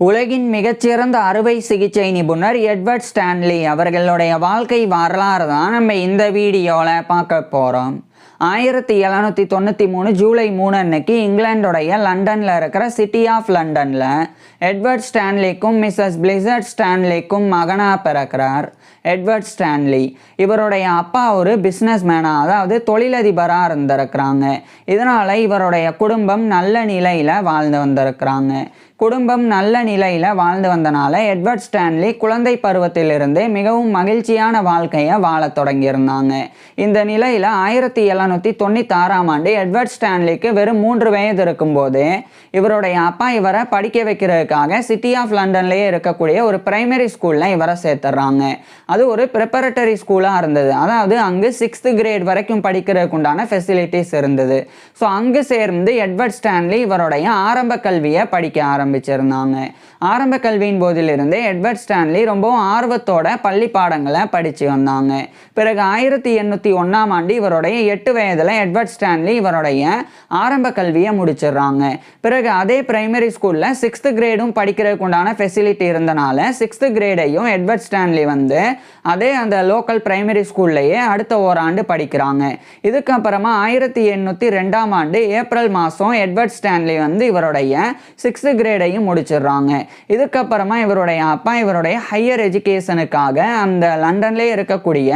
உலகின் மிகச்சிறந்த அறுவை சிகிச்சை நிபுணர் எட்வர்ட் ஸ்டான்லி அவர்களுடைய வாழ்க்கை வரலாறு தான் நம்ம இந்த வீடியோவில் பார்க்க போகிறோம். 1793 ஜூலை 3 அன்னைக்கு இங்கிலாந்துடைய லண்டனில் இருக்கிற சிட்டி ஆஃப் லண்டனில் எட்வர்ட் ஸ்டான்லிக்கும் மிஸ்ஸஸ் பிளிசர்ட் ஸ்டான்லிக்கும் மகனாக பிறக்கிறார். எட்வர்ட் ஸ்டான்லி இவருடைய அப்பா ஒரு பிஸ்னஸ் மேனாக, அதாவது தொழிலதிபராக இருந்திருக்கிறாங்க. இதனால் இவருடைய குடும்பம் நல்ல நிலையில் வாழ்ந்து வந்திருக்கிறாங்க. குடும்பம் நல்ல நிலையில் வாழ்ந்து வந்தனால எட்வர்ட் ஸ்டான்லி குழந்தை பருவத்திலிருந்தே மிகவும் மகிழ்ச்சியான வாழ்க்கையை வாழ தொடங்கியிருந்தாங்க. இந்த நிலையில் 1796ஆம் ஆண்டு எட்வர்ட் ஸ்டான்லிக்கு வெறும் 3 வயது இருக்கும்போது இவருடைய அப்பா இவரை படிக்க வைக்கிறதுக்காக சிட்டி ஆஃப் லண்டன்லேயே இருக்கக்கூடிய ஒரு பிரைமரி ஸ்கூலில் இவரை சேர்த்துறாங்க. அது ஒரு ப்ரிப்பரட்டரி ஸ்கூலாக இருந்தது. அதாவது அங்கு 6th கிரேட் வரைக்கும் படிக்கிறதுக்கு உண்டான ஃபெசிலிட்டிஸ் இருந்தது. ஸோ அங்கு சேர்ந்து எட்வர்ட் ஸ்டான்லி இவருடைய ஆரம்ப கல்வியை படிக்க ஆரம்பிச்சிருந்தாங்க. ஆரம்ப கல்வியின் போதிலிருந்தே எட்வர்ட் ஸ்டான்லி ரொம்பவும் ஆர்வத்தோட பள்ளி பாடங்களை படித்து வந்தாங்க. பிறகு 1801ஆம் ஆண்டு இவருடைய 8 வயதில் எட்வர்ட் ஸ்டான்லி இவருடைய ஆரம்ப கல்வியை முடிச்சிடுறாங்க. பிறகு அதே பிரைமரி ஸ்கூலில் 6th கிரேடும் படிக்கிறதுக்கு உண்டான ஃபெசிலிட்டி இருந்தனால 6th கிரேடையும் எட்வர்ட் ஸ்டான்லி அதே அந்த லோக்கல் பிரைமரி ஸ்கூல்லையே அடுத்த ஓராண்டு படிக்கிறாங்க. இதுக்கப்புறமா 1802ஆம் ஆண்டு ஏப்ரல் மாதம் எட்வர்ட் ஸ்டான்லி இவருடைய 6th கிரேடையும் முடிச்சிடுறாங்க. இதுக்கப்புறமா இவருடைய அப்பா இவருடைய ஹையர் எஜுகேஷனுக்காக அந்த லண்டன்லேயே இருக்கக்கூடிய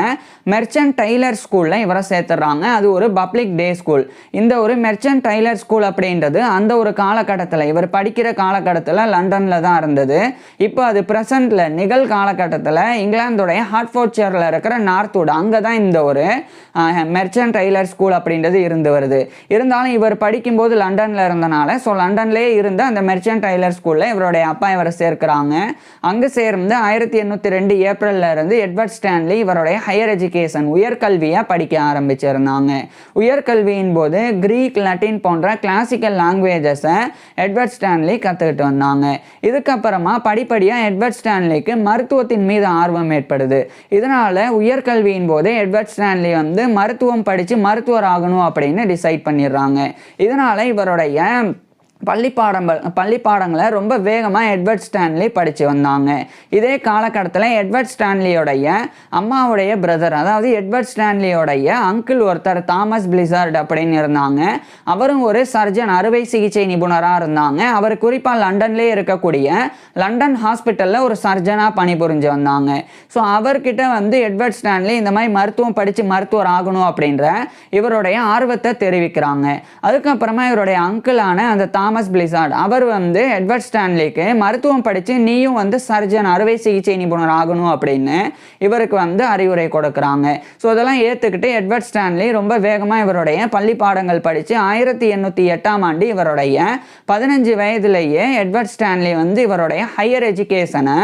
மெர்ச்சன்ட் டைலர் ஸ்கூலில் இவரை சேர்த்துடுறாங்க. அது ஒரு பப்ளிக் டே ஸ்கூல். இந்த ஒரு மெர்ச்சன்ட் டைலர் ஸ்கூல் அப்படின்றது அந்த ஒரு காலகட்டத்தில் இவர் படிக்கிற காலகட்டத்தில் லண்டனில் தான் இருந்தது. இப்போ அது ப்ரெசண்டில் நிகழ் காலகட்டத்தில் இங்கிலாந்துடைய ஹார்ட்ஃபோர்ட்ஷையரில் இருக்கிற நார்த்வுட் அங்கே தான் இந்த ஒரு மெர்ச்சன்ட் டைலர் ஸ்கூல் அப்படின்றது இருந்து வருது. இருந்தாலும் இவர் படிக்கும்போது லண்டனில் இருந்தனால ஸோ லண்டன்லேயே இருந்த அந்த மெர்ச்சன்ட் டைலர் ஸ்கூலில் இவருடைய அப்பா இவரை சேர்க்கிறாங்க. அங்கு சேர்ந்து 1802 ஏப்ரலில் இருந்து எட்வர்ட் ஸ்டான்லி இவருடைய ஹையர் எஜுகேஷன் உயர்கல்வியை படிக்க ஆரம்பிச்சிருந்தாங்க. உயர்கல்வியின் போது கிரீக், லட்டின் போன்ற கிளாசிக்கல் லாங்குவேஜஸை எட்வர்ட் ஸ்டான்லி கற்றுக்கிட்டு வந்தாங்க. இதுக்கப்புறமா படிப்படியாக எட்வர்ட் ஸ்டான்லிக்கு மருத்துவத்தின் மீது ஆர்வம் ஏற்படுது. இதனால் உயர்கல்வியின் போதே எட்வர்ட் ஸ்டான்லி மருத்துவம் படித்து மருத்துவர் ஆகணும் அப்படின்னு டிசைட் பண்ணிடுறாங்க. இதனால் இவருடைய பள்ளி பாடங்களை ரொம்ப வேகமாக எட்வர்ட் ஸ்டான்லி படித்து வந்தாங்க. இதே காலகட்டத்தில் எட்வர்ட் ஸ்டான்லியோடைய அம்மாவுடைய பிரதர், அதாவது எட்வர்ட் ஸ்டான்லியோடைய அங்கிள் ஒருத்தர் தாமஸ் பிளிசர்ட் அப்படின்னு இருந்தாங்க. அவரும் ஒரு சர்ஜன், அறுவை சிகிச்சை நிபுணராக இருந்தாங்க. அவர் குறிப்பாக லண்டன்லேயே இருக்கக்கூடிய லண்டன் ஹாஸ்பிட்டலில் ஒரு சர்ஜனாக பணிபுரிஞ்சு வந்தாங்க. ஸோ அவர்கிட்ட எட்வர்ட் ஸ்டான்லி இந்த மாதிரி மருத்துவம் படித்து மருத்துவர் ஆகணும் அப்படின்ற இவருடைய ஆர்வத்தை தெரிவிக்கிறாங்க. அதுக்கப்புறமா இவருடைய அங்கிளான அந்த தாமஸ் பிளிசர்ட் அவர் எட்வர்ட் ஸ்டான்லிக்கு மருத்துவம் படித்து நீயும் சர்ஜன், அறுவை சிகிச்சை நிபுணர் ஆகணும் அப்படின்னு இவருக்கு அறிவுரை கொடுக்குறாங்க. ஸோ அதெல்லாம் ஏற்றுக்கிட்டு எட்வர்ட் ஸ்டான்லி ரொம்ப வேகமாக இவருடைய பள்ளி பாடங்கள் படித்து 1808ஆம் ஆண்டு இவருடைய 15 வயதிலேயே எட்வர்ட் ஸ்டான்லி இவருடைய ஹையர் எஜுகேஷனை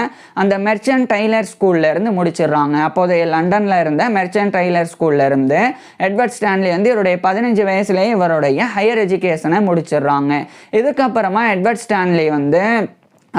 அந்த மெர்ச்சன்ட் டைலர் ஸ்கூல்ல இருந்து முடிச்சிடுறாங்க. அப்போதைய லண்டனில் இருந்த மெர்ச்சன்ட் டைலர் ஸ்கூல்ல இருந்து எட்வர்ட் ஸ்டான்லி இவருடைய 15 வயசுலேயே இவருடைய ஹையர் எஜுகேஷனை முடிச்சிடுறாங்க. இதுக்கப்புறமா எட்வர்ட் ஸ்டான்லி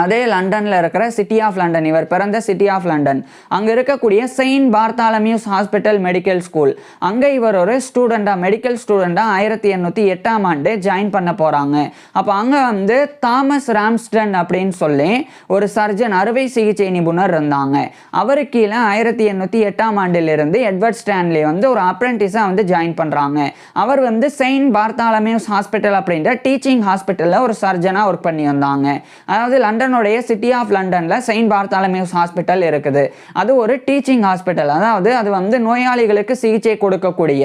அதே லண்டனில் இருக்கிற சிட்டி ஆஃப் லண்டன், இவர் பிறந்த சிட்டி ஆஃப் லண்டன், அங்கே இருக்கக்கூடிய Saint Bartholomew's hospital medical school, அங்கே இவர் ஒரு ஸ்டூடெண்ட்டாக, மெடிக்கல் ஸ்டூடெண்ட்டாக 1808ஆம் ஆண்டு ஜாயின் பண்ண போகிறாங்க. அப்போ அங்கே தாமஸ் ராம்ஸ்டன் அப்படின்னு சொல்லி ஒரு சர்ஜன், அறுவை சிகிச்சை நிபுணர் இருந்தாங்க. அவருக்கு கீழே 1808ஆம் ஆண்டிலிருந்து எட்வர்ட் ஸ்டான்லி ஒரு அப்ரெண்டிஸாக ஜாயின் பண்ணுறாங்க. அவர் செயின்ட் பார்த்தாலமியூஸ் ஹாஸ்பிட்டல் அப்படின்ற டீச்சிங் ஹாஸ்பிட்டலில் ஒரு சர்ஜனாக ஒர்க் பண்ணி வந்தாங்க. அதாவது லண்டனுடைய சிட்டி ஆஃப் லண்டன்ல செயின்ட் பார்த்தாலமியூஸ் ஹாஸ்பிட்டல் இருக்குது. அது ஒரு டீச்சிங் ஹாஸ்பிட்டல். அதாவது அது நோயாளிகளுக்கு சிகிச்சை கொடுக்கக்கூடிய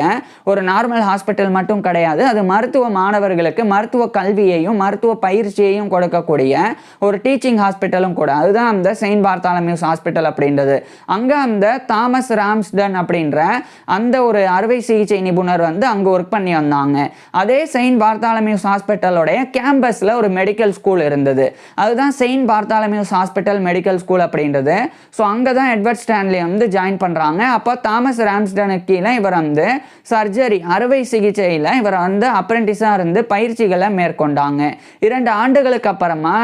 ஒரு நார்மல் ஹாஸ்பிட்டல் மட்டும் கிடையாது. அது மருத்துவ மாணவர்களுக்கு மருத்துவ கல்வியையும் மருத்துவ பயிற்சியையும் கொடுக்கக்கூடிய ஒரு டீச்சிங் ஹாஸ்பிட்டலும் கூட. அதுதான் அந்த செயின்ட் பார்த்தாலமியூஸ் ஹாஸ்பிட்டல் அப்படின்றது. அங்க அந்த தாமஸ் ராம்ஸ்டன் அப்படின்ற அந்த ஒரு அறுவை சிகிச்சை நிபுணர் அங்க ஒர்க் பண்ணி வந்தாங்க. அதே செயின்ட் பார்த்தாலமியூஸ் ஹாஸ்பிட்டலோடைய கேம்பஸ்ல ஒரு மெடிக்கல் ஸ்கூல் இருந்தது. அதுதான் Saint Bartholomew's hospital medical school அப்படின்றது. ஸோ அங்கே தான் எட்வர்ட் ஸ்டான்லி ஜாயின் பண்ணுறாங்க. அப்போ தாமஸ் ராம்ஸ்டனுக்கு கீழே இவர் சர்ஜரி, அறுவை சிகிச்சையில் இவர் அப்ரெண்டிஸாக இருந்து பயிற்சிகளை மேற்கொண்டாங்க. 2 ஆண்டுகளுக்கு அப்புறமா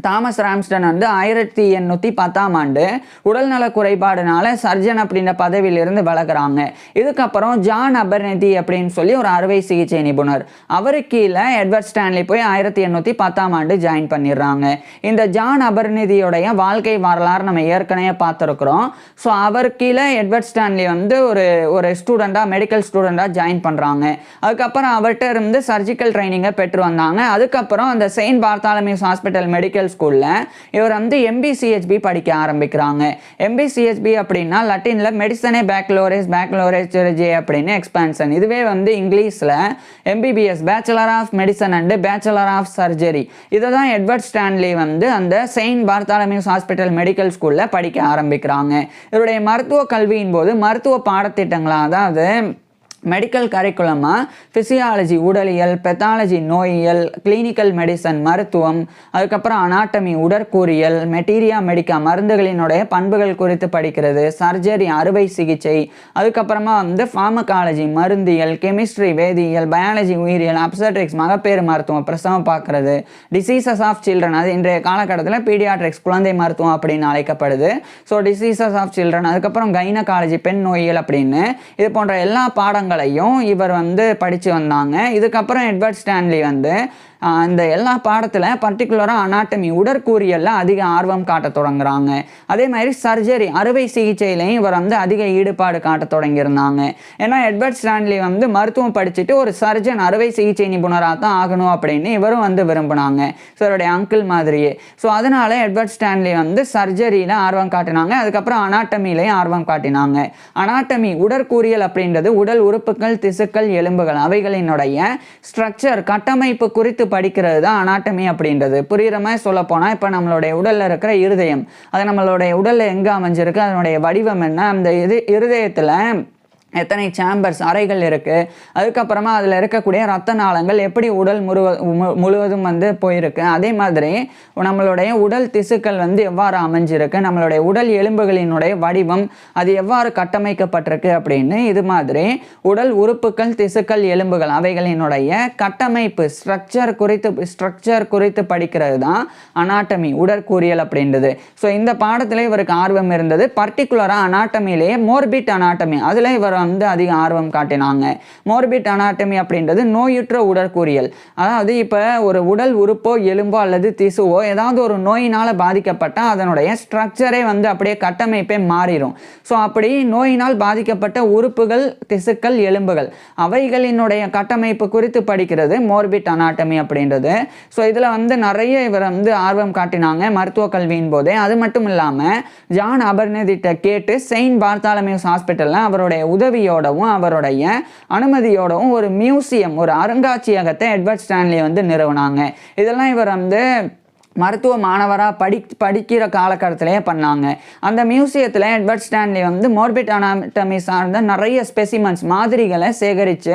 தாமஸ் ராம்ஸ்டன் வந்து 1810ஆம் ஆண்டு உடல்நல குறைபாடுனால சர்ஜன் அப்படின்ற பதவியிலிருந்து விலகுறாங்க. இதுக்கப்புறம் ஜான் அபர்னதி அப்படின்னு சொல்லி ஒரு அறுவை சிகிச்சை நிபுணர், அவரு கீழே எட்வர்ட் ஸ்டான்லி போய் 1810ஆம் ஆண்டு ஜாயின் பண்ணிடுறாங்க. இந்த ஜான் அபர்னதியோடைய வாழ்க்கை வரலாறு நம்ம ஏற்கனவே பார்த்துருக்குறோம். ஸோ அவர் கீழே எட்வர்ட் ஸ்டான்லி வந்து ஒரு ஸ்டூடெண்டாக மெடிக்கல் ஸ்டூடெண்டாக ஜாயின் பண்ணுறாங்க. அதுக்கப்புறம் அவர்கிட்ட இருந்து சர்ஜிக்கல் ட்ரைனிங்கை பெற்று வந்தாங்க. அதுக்கப்புறம் அந்த செயின்ட் பார்த்தாலமியூஸ் ஹாஸ்பிட்டல் மெடிக்கல் ஸ்கூல்ல இவர் வந்து MBCHB படிக்க ஆரம்பிக்கிறாங்க. MBCHB அப்படின்னா லட்டின்ல மெடிசனே பேக்லோரேஸ் சர்ஜரி அப்படின்னு எக்ஸ்பான்ஷன். இதுவே வந்து இங்கிலீஷ்ல MBBS bachelor of medicine and bachelor of surgery. இதை தான் எட்வர்ட் ஸ்டான்லி வந்து அந்த செயின்ட் பார்த்தாலமியூஸ் ஹாஸ்பிட்டல் மெடிக்கல் ஸ்கூல்ல படிக்க ஆரம்பிக்கிறாங்க. இவருடைய மருத்துவ கல்வியின் போது மருத்துவ பாடத்திட்டங்களா, அதாவது மெடிக்கல் கரிக்குலமாக ஃபிசியாலஜி உடலியல், பெத்தாலஜி நோயியல், கிளினிக்கல் மெடிசன் மருத்துவம், அதுக்கப்புறம் அனாட்டமி உடற்கூறியல், மெட்டீரியா மெடிக்கா மருந்துகளினுடைய பண்புகள் குறித்து படிக்கிறது, சர்ஜரி அறுவை சிகிச்சை, அதுக்கப்புறமா வந்து ஃபார்மகாலஜி மருந்தியல், கெமிஸ்ட்ரி வேதியியல், பயாலஜி உயிரியல், அப்சட்ரிக்ஸ் மகப்பேறு மருத்துவம் பிரசவம் பார்க்கறது, டிசீசஸ் ஆஃப் சில்ட்ரன், அது இன்றைய காலகட்டத்தில் பீடியாட்ரிக்ஸ் குழந்தை மருத்துவம் அப்படின்னு அழைக்கப்படுது. ஸோ டிசீசஸ் ஆஃப் சில்ட்ரன், அதுக்கப்புறம் கைனகாலஜி பெண் நோயியல் அப்படின்னு இது போன்ற எல்லா பாடங்கள் இவர் வந்து படிச்சு வந்தாங்க. இதுக்கப்புறம் எட்வர்ட் ஸ்டான்லி வந்து இந்த எல்லா பாடத்தில் பர்டிகுலராக அனாட்டமி உடற்கூறியல்ல அதிக ஆர்வம் காட்ட தொடங்குறாங்க. அதே மாதிரி சர்ஜரி அறுவை சிகிச்சையிலையும் இவர் வந்து அதிக ஈடுபாடு காட்ட தொடங்கியிருந்தாங்க. ஏன்னா எட்வர்ட் ஸ்டான்லி வந்து மருத்துவம் படிச்சுட்டு ஒரு சர்ஜன் அறுவை சிகிச்சை நிபுணராக தான் ஆகணும் அப்படின்னு இவரும் வந்து விரும்பினாங்க, இவருடைய அங்கிள் மாதிரியே. ஸோ அதனால எட்வர்ட் ஸ்டான்லி வந்து சர்ஜரியில் ஆர்வம் காட்டினாங்க. அதுக்கப்புறம் அனாட்டமிலையும் ஆர்வம் காட்டினாங்க. அனாட்டமி உடற்கூறியல் அப்படின்றது உடல் உறுப்புகள், திசுக்கள், எலும்புகள் அவைகளினுடைய ஸ்ட்ரக்சர் கட்டமைப்பு குறித்து படிக்கிறது தான் அனாட்டமி அப்படின்றது. புரியுற மாதிரி சொல்ல போனால், இப்போ நம்மளுடைய உடலில் இருக்கிற இருதயம், அது நம்மளுடைய உடலில் எங்கே அமைஞ்சிருக்கு, அதனுடைய வடிவம் என்ன, அந்த இருதயத்தில் எத்தனை சேம்பர்ஸ் அறைகள் இருக்குது, அதுக்கப்புறமா அதில் இருக்கக்கூடிய ரத்த நாளங்கள் எப்படி உடல் முழுவதும் வந்து போயிருக்கு, அதே மாதிரி நம்மளுடைய உடல் திசுக்கள் வந்து எவ்வாறு அமைஞ்சிருக்கு, நம்மளுடைய உடல் எலும்புகளினுடைய வடிவம் அது எவ்வாறு கட்டமைக்கப்பட்டிருக்கு அப்படின்னு இது மாதிரி உடல் உறுப்புகள், திசுக்கள், எலும்புகள் அவைகளினுடைய கட்டமைப்பு ஸ்ட்ரக்சர் குறித்து படிக்கிறது தான் அனாட்டமி உடற்கூறியல் அப்படின்றது. ஸோ இந்த பாடத்தில் இவருக்கு ஆர்வம் இருந்தது. பர்டிகுலராக அனாட்டமிலேயே மோர்பிட் அனாட்டமி, அதில் இவர் வந்து அதிக ஆர்வம் காட்டினாங்க. மோர்பிட் அனாட்டமி அப்படின்றது நோயுற்ற உடற்கூறியல். அதாவது இப்போ ஒரு உடல் உறுப்போ எலும்போ அல்லது திசுவோ ஏதாவது ஒரு நோயினால் பாதிக்கப்பட்டால் அதனுடைய ஸ்ட்ரக்சரே வந்து அப்படியே கட்டமைப்பே மாறிடும். ஸோ அப்படி நோயினால் பாதிக்கப்பட்ட உறுப்புகள், திசுக்கள், எலும்புகள் அவைகளினுடைய கட்டமைப்பு குறித்து படிக்கிறது மோர்பிட் அனாட்டமி அப்படின்றது. ஸோ இதில் வந்து நிறைய இவர் வந்து ஆர்வம் காட்டினாங்க மருத்துவ கல்வியின் போதே. அது மட்டும் இல்லாமல் ஜான் அபர்னதிட்ட கேட்டு செயின்ட் பார்த்தாலமியூஸ் ஹாஸ்பிட்டலில் அவருடைய உதவியோடவும் அவருடைய அனுமதியோடவும் ஒரு மியூசியம், ஒரு அருங்காட்சியகத்தை எட்வர்ட் ஸ்டான்லி வந்து நிறுவனாங்க. இதெல்லாம் இவர் வந்து மருத்துவ மாணவராக படிக்கிற காலகட்டத்திலே பண்ணாங்க. அந்த மியூசியத்தில் எட்வர்ட் ஸ்டான்லி வந்து மோர்பிட் அனாட்டமி சார்ந்த நிறைய ஸ்பெசிமன்ஸ் மாதிரிகளை சேகரித்து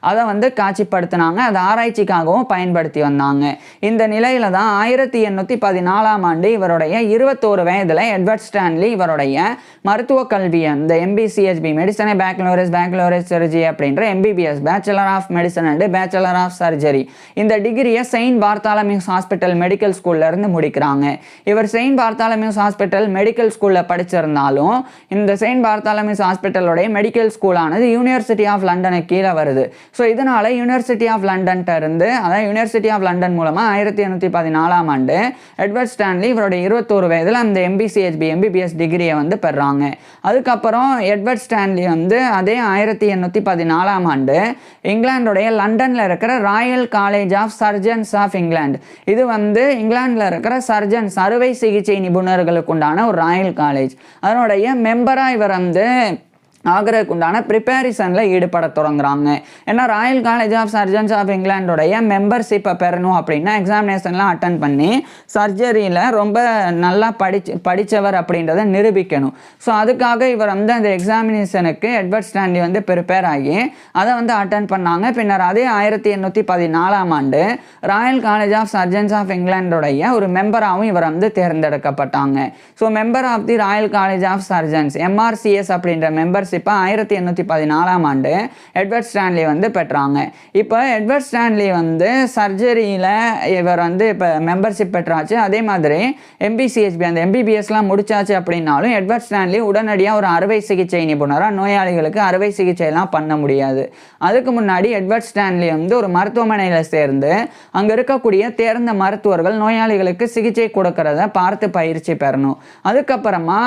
அதை வந்து காட்சிப்படுத்தினாங்க. அதை ஆராய்ச்சிக்காகவும் பயன்படுத்தி வந்தாங்க. இந்த நிலையில தான் 1814ஆம் ஆண்டு இவருடைய 21 வயதில் எட்வர்ட் ஸ்டான்லி இவருடைய மருத்துவ கல்வியை இந்த MBCHB மெடிசனே பேக்லோரேஸ் சர்ஜரி அப்படின்ற MBBS bachelor of medicine and bachelor of surgery இந்த டிகிரியை செயின்ட் பார்த்தாலமியூஸ் ஹாஸ்பிட்டல் மெடிக்கல் ஸ்கூல்ல இருந்து முடிக்கிறாங்க. இவர் செயின்ட் பார்த்தாலமியூஸ் ஹாஸ்பிட்டல் மெடிக்கல் ஸ்கூல்ல படிச்சிருந்தாலும் இந்த செயின்ட் பார்த்தாலமியூஸ் ஹாஸ்பிட்டலோட மெடிக்கல் ஸ்கூலானது யூனிவர்சிட்டி ஆஃப் லண்டனுக்கு கீழே வருது. ஸோ இதனால யூனிவர்சிட்டி ஆஃப் லண்டன்ட்ட இருந்து, அதாவது யூனிவர்சிட்டி ஆஃப் லண்டன் மூலமா 1814ஆம் ஆண்டு எட்வர்ட் ஸ்டான்லி இவருடைய 21 வயதில் அந்த MBBS டிகிரியை வந்து பெறாங்க. அதுக்கப்புறம் எட்வர்ட் ஸ்டான்லி வந்து அதே 1814ஆம் ஆண்டு இங்கிலாந்துடைய லண்டன்ல இருக்கிற royal college of surgeons of England, இது வந்து இங்கிலாந்து இருக்கிற சர்ஜன்ஸ் அறுவை சிகிச்சை நிபுணர்களுக்கு உண்டான ஒரு ராயல் காலேஜ், அதனுடைய மெம்பராக இவர் வந்து ஆகிறதுக்கு உண்டான ப்ரிப்பேரிசனில் ஈடுபட தொடங்குறாங்க. ஏன்னா Royal college of surgeons of இங்கிலாண்டோடைய மெம்பர்ஷிப்பை பெறணும் அப்படின்னா எக்ஸாமினேஷன்லாம் அட்டன் பண்ணி சர்ஜரியில் ரொம்ப நல்லா படித்தவர் அப்படின்றத நிரூபிக்கணும். ஸோ அதுக்காக இவர் வந்து அந்த எக்ஸாமினேஷனுக்கு எட்வர்ட் ஸ்டான்லி வந்து ப்ரிப்பேர் ஆகி அதை வந்து அட்டன் பண்ணாங்க. பின்னர் அதே 1814ஆம் ஆண்டு Royal college of surgeons of இங்கிலாண்டோடைய ஒரு மெம்பராகவும் இவர் வந்து தேர்ந்தெடுக்கப்பட்டாங்க. So member of the Royal college of Surgeons MRCS அப்படின்ற மெம்பர்ஷிப் மெம்பர்ஷிப்பை 1814ஆம் ஆண்டு எட்வர்ட் ஸ்டான்லி வந்து பெற்றாங்க. இப்போ எட்வர்ட் ஸ்டான்லி வந்து சர்ஜரியில் இவர் வந்து இப்போ மெம்பர்ஷிப் பெற்றாச்சு. அதே மாதிரி எம்பிசிஹெச்பி அந்த எம்பிபிஎஸ்லாம் முடிச்சாச்சு அப்படின்னாலும் எட்வர்ட் ஸ்டான்லி உடனடியாக ஒரு அறுவை சிகிச்சை நிபுணராக நோயாளிகளுக்கு அறுவை சிகிச்சைலாம் பண்ண முடியாது. அதுக்கு முன்னாடி எட்வர்ட் ஸ்டான்லி வந்து ஒரு மருத்துவமனையில் சேர்ந்து அங்கே இருக்கக்கூடிய தேர்ந்த மருத்துவர்கள் நோயாளிகளுக்கு சிகிச்சை கொடுக்கறத பார்த்து பயிற்சி பெறணும். அதுக்கப்புறமா